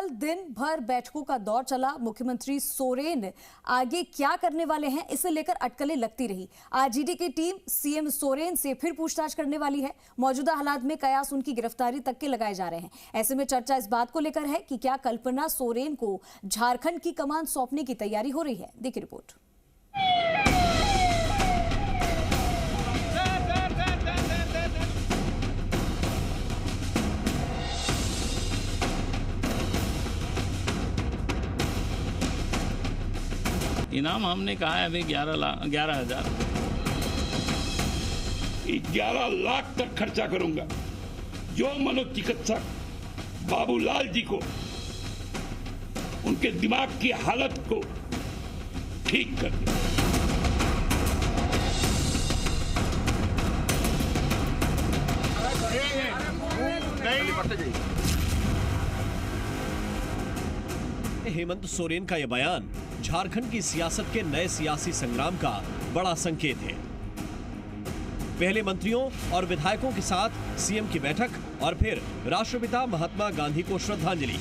कल दिन भर बैठकों का दौर चला। मुख्यमंत्री सोरेन आगे क्या करने वाले हैं, इसे लेकर अटकलें लगती रही। आज ईडी की टीम सीएम सोरेन से फिर पूछताछ करने वाली है। मौजूदा हालात में कयास उनकी गिरफ्तारी तक के लगाए जा रहे हैं। ऐसे में चर्चा इस बात को लेकर है कि क्या कल्पना सोरेन को झारखंड की कमान सौंपने की तैयारी हो रही है। देखिए रिपोर्ट। इनाम हमने कहा है अभी 11,000 तक खर्चा करूंगा। जो मनोचिकित्सक बाबूलाल जी को उनके दिमाग की हालत को ठीक कर दे। हेमंत सोरेन का यह बयान झारखंड की सियासत के नए सियासी संग्राम का बड़ा संकेत है। पहले मंत्रियों और विधायकों के साथ सीएम की बैठक और फिर राष्ट्रपिता महात्मा गांधी को श्रद्धांजलि।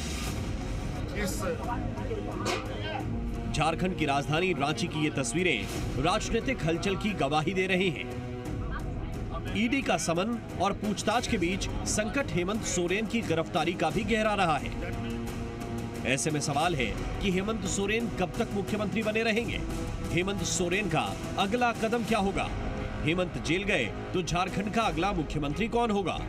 झारखंड की राजधानी रांची की ये तस्वीरें राजनीतिक हलचल की गवाही दे रही हैं। ईडी का समन और पूछताछ के बीच संकट हेमंत सोरेन की गिरफ्तारी का भी गहरा रहा है। ऐसे में सवाल है कि हेमंत सोरेन कब तक मुख्यमंत्री बने रहेंगे? हेमंत सोरेन का अगला कदम क्या होगा? हेमंत जेल गए तो झारखंड का अगला मुख्यमंत्री कौन होगा?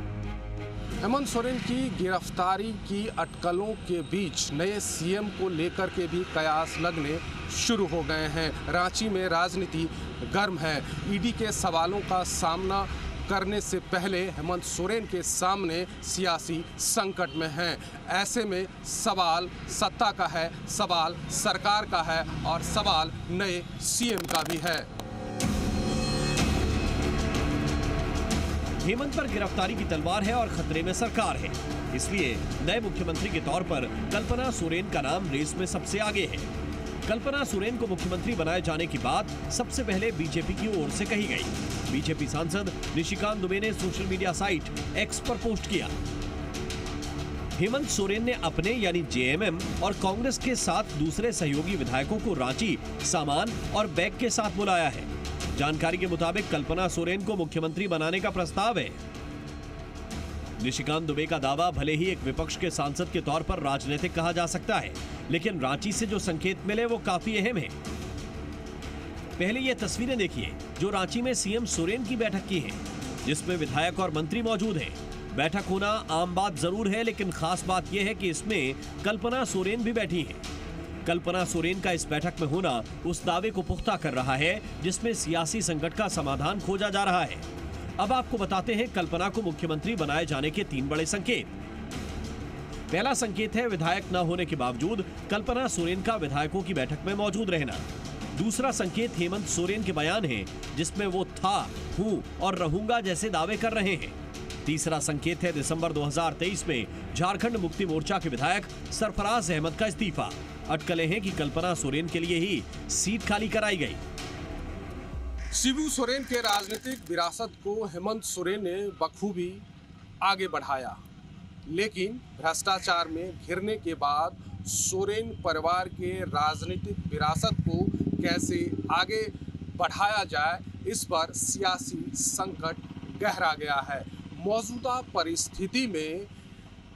हेमंत सोरेन की गिरफ्तारी की अटकलों के बीच नए सीएम को लेकर के भी कयास लगने शुरू हो गए हैं। रांची में राजनीति गर्म है। ईडी के सवालों का सामना करने से पहले हेमंत सोरेन के सामने सियासी संकट में हैं। ऐसे में सवाल सत्ता का है, सवाल सरकार का है और सवाल नए सीएम का भी है। हेमंत पर गिरफ्तारी की तलवार है और खतरे में सरकार है। इसलिए नए मुख्यमंत्री के तौर पर कल्पना सोरेन का नाम रेस में सबसे आगे है। कल्पना सोरेन को मुख्यमंत्री बनाए जाने की बात सबसे पहले बीजेपी की ओर से कही गई। बीजेपी सांसद निशिकांत दुबे ने सोशल मीडिया साइट एक्स पर पोस्ट किया। हेमंत सोरेन ने अपने यानी जेएमएम और कांग्रेस के साथ दूसरे सहयोगी विधायकों को रांची सामान और बैग के साथ बुलाया है। जानकारी के मुताबिक कल्पना सोरेन को मुख्यमंत्री बनाने का प्रस्ताव है। निशिकांत दुबे का दावा भले ही एक विपक्ष के सांसद के तौर पर राजनीतिक कहा जा सकता है, लेकिन रांची से जो संकेत मिले वो काफी अहम है। पहले ये तस्वीरें देखिए जो रांची में सीएम सोरेन की बैठक की हैं, जिसमें विधायक और मंत्री मौजूद हैं। बैठक होना आम बात जरूर है, लेकिन खास बात यह है कि इसमें कल्पना सोरेन भी बैठी हैं। कल्पना सोरेन का इस बैठक में होना उस दावे को पुख्ता कर रहा है जिसमें सियासी संकट का समाधान खोजा जा रहा है। अब आपको बताते हैं कल्पना को मुख्यमंत्री बनाए जाने के 3 बड़े संकेत। पहला संकेत है विधायक न होने के बावजूद कल्पना सोरेन का विधायकों की बैठक में मौजूद रहना। दूसरा संकेत हेमंत सोरेन के बयान है जिसमें वो था, हूं और रहूंगा जैसे दावे कर रहे हैं। तीसरा संकेत है दिसंबर 2023 में झारखंड मुक्ति मोर्चा के विधायक सरफराज अहमद का इस्तीफा। अटकलें हैं कि कल्पना सोरेन के लिए ही सीट खाली कराई गई। शिबू सोरेन के राजनीतिक विरासत को हेमंत सोरेन ने बखूबी आगे बढ़ाया, लेकिन भ्रष्टाचार में घिरने के बाद सोरेन परिवार के राजनीतिक विरासत को कैसे आगे बढ़ाया जाए, इस पर सियासी संकट गहरा गया है। मौजूदा परिस्थिति में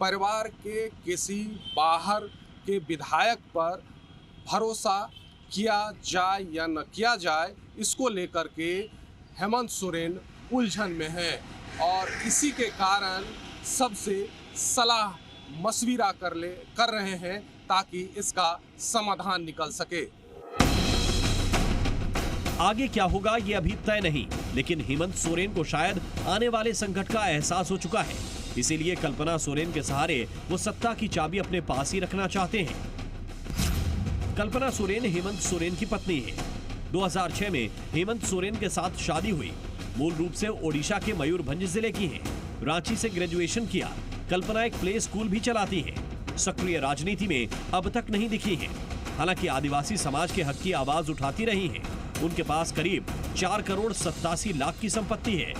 परिवार के किसी बाहर के विधायक पर भरोसा किया जाए या न किया जाए, इसको लेकर के हेमंत सोरेन उलझन में है और इसी के कारण सबसे सलाह मशविरा कर रहे हैं ताकि इसका समाधान निकल सके। आगे क्या होगा ये अभी तय नहीं, लेकिन हेमंत सोरेन को शायद आने वाले संकट का एहसास हो चुका है। इसीलिए कल्पना सोरेन के सहारे वो सत्ता की चाबी अपने पास ही रखना चाहते हैं। कल्पना सोरेन हेमंत सोरेन की पत्नी है। 2006 में हेमंत सोरेन के साथ शादी हुई। मूल रूप से ओडिशा के मयूरभंज जिले की हैं। रांची से ग्रेजुएशन किया। कल्पना एक प्ले स्कूल भी चलाती हैं। सक्रिय राजनीति में अब तक नहीं दिखी हैं। हालांकि आदिवासी समाज के हक की आवाज उठाती रही हैं। उनके पास करीब 4 करोड़ 87 लाख की संपत्ति है।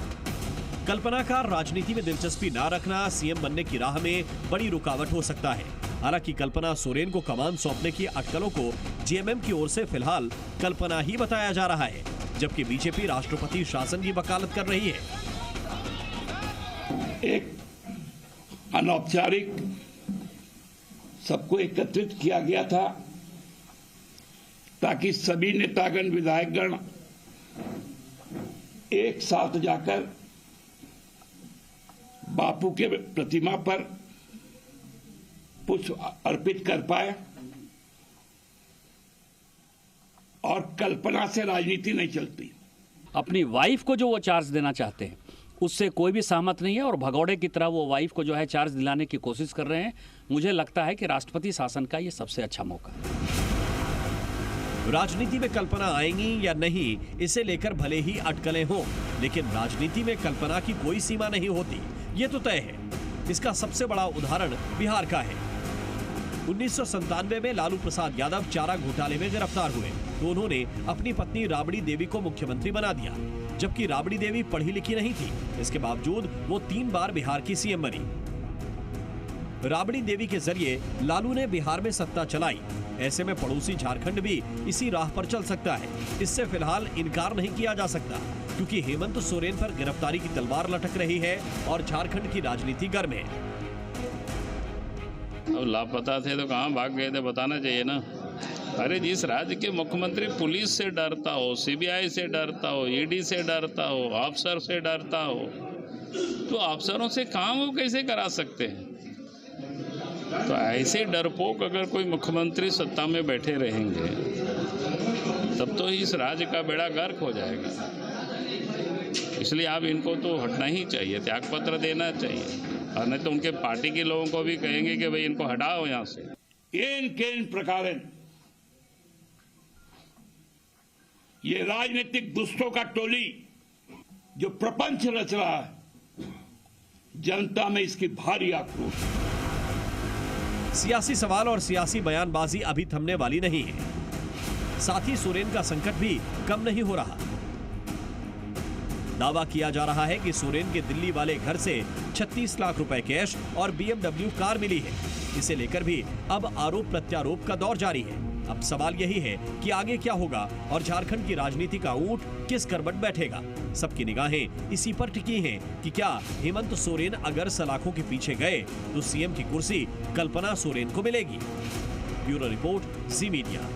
कल्पना का राजनीति में दिलचस्पी न रखना सीएम बनने की राह में बड़ी रुकावट हो सकता है। हालांकि कल्पना सोरेन को कमान सौंपने की अटकलों को जेएमएम की ओर से फिलहाल कल्पना ही बताया जा रहा है, जबकि बीजेपी राष्ट्रपति शासन की वकालत कर रही है। एक अनौपचारिक सबको एकत्रित किया गया था ताकि सभी नेतागण, विधायकगण एक साथ जाकर बापू के प्रतिमा पर पुष्प अर्पित कर पाए और कल्पना से राजनीति नहीं चलती। अपनी वाइफ को जो वो चार्ज देना चाहते हैं उससे कोई भी सहमत नहीं है और भगौड़े की तरह वो वाइफ को जो है चार्ज दिलाने की कोशिश कर रहे हैं। मुझे लगता है कि राष्ट्रपति शासन का ये सबसे अच्छा मौका है। राजनीति में कल्पना आएंगी या नहीं, इसे लेकर भले ही अटकलें हों, लेकिन राजनीति में कल्पना की कोई सीमा नहीं होती, ये तो तय है। इसका सबसे बड़ा उदाहरण बिहार का है। 1997 में लालू प्रसाद यादव चारा घोटाले में गिरफ्तार हुए तो उन्होंने अपनी पत्नी राबड़ी देवी को मुख्यमंत्री बना दिया, जबकि राबड़ी देवी पढ़ी लिखी नहीं थी। इसके बावजूद वो 3 बार बिहार की सीएम बनी। राबड़ी देवी के जरिए लालू ने बिहार में सत्ता चलाई। ऐसे में पड़ोसी झारखंड भी इसी राह पर चल सकता है। इससे फिलहाल इनकार नहीं किया जा सकता, क्योंकि हेमंत सोरेन पर गिरफ्तारी की तलवार लटक रही है और झारखंड की राजनीति गर्म है। अब लापता थे तो कहाँ भाग गए थे, बताना चाहिए ना। अरे जिस राज्य के मुख्यमंत्री पुलिस से डरता हो, सीबीआई से डरता हो, ईडी से डरता हो, अफसर से डरता हो, तो अफसरों से काम वो कैसे करा सकते हैं? तो ऐसे डरपोक अगर कोई मुख्यमंत्री सत्ता में बैठे रहेंगे तब तो इस राज्य का बेड़ा गर्क हो जाएगा। इसलिए अब इनको तो हटना ही चाहिए, त्यागपत्र देना चाहिए, और नहीं तो उनके पार्टी के लोगों को भी कहेंगे कि भाई इनको हटाओ यहाँ से। केन प्रकार ये राजनीतिक दुष्टों का टोली जो प्रपंच रच रहा है, जनता में इसकी भारी आक्रोश। सियासी सवाल और सियासी बयानबाजी अभी थमने वाली नहीं है। साथ ही सोरेन का संकट भी कम नहीं हो रहा। दावा किया जा रहा है कि सोरेन के दिल्ली वाले घर से 36 लाख रुपए कैश और BMW कार मिली है। इसे लेकर भी अब आरोप प्रत्यारोप का दौर जारी है। अब सवाल यही है कि आगे क्या होगा और झारखंड की राजनीति का ऊंट किस करवट बैठेगा। सबकी निगाहें इसी पर टिकी हैं कि क्या हेमंत सोरेन अगर सलाखों के पीछे गए तो सीएम की कुर्सी कल्पना सोरेन को मिलेगी। ब्यूरो रिपोर्ट, जी मीडिया।